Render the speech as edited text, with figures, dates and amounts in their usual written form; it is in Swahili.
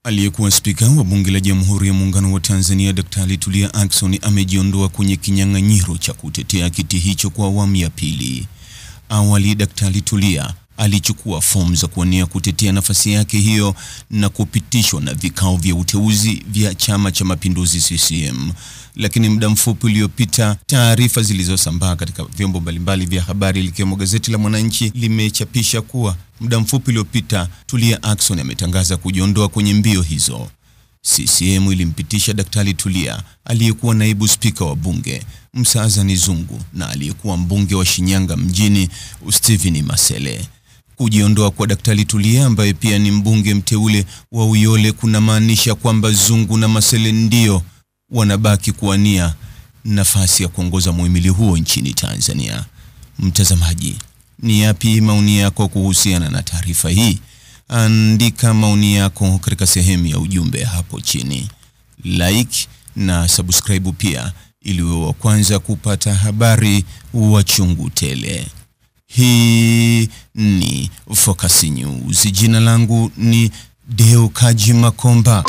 Aliyekuwa spika wa bunge la Jamhuri ya Muungano wa Tanzania Daktari Tulia Ackson amejiondoa kwenye kinyang'anyiro cha kutetea kiti hicho kwa awamu ya pili. Awali Daktari Tulia alichukua fomu za kuwania kutetea nafasi yake hiyo na kupitishwa na vikao vya uteuzi vya Chama cha Mapinduzi CCM. Lakini muda mfupi uliopita, taarifa zilizosambaa katika vyombo mbalimbali vya habari likiwemo gazeti la Mwananchi limechapisha kuwa muda mfupi uliopita Tulia Ackson ametangaza kujiondoa kwenye mbio hizo. CCM ilimpitisha Daktari Tulia, aliyekuwa naibu spika wa bunge Msazani Zungu na aliyekuwa mbunge wa Shinyanga mjini Stephen Masele. Kujiondoa kwa Daktari Tulia ambaye pia ni mbunge mteule wa Uyole kunamaanisha kwamba Zungu na Masele ndio wanabaki kuwania nafasi ya kuongoza muhimili huo nchini Tanzania. Mtazamaji, ni yapi maoni yako kuhusiana na taarifa hii? Andika maoni yako katika sehemu ya ujumbe hapo chini. Like na subscribe pia ili uwe wa kwanza kupata habari wa chungu tele. Hii ni Focus News. Jina langu ni Deo Kaji Makomba.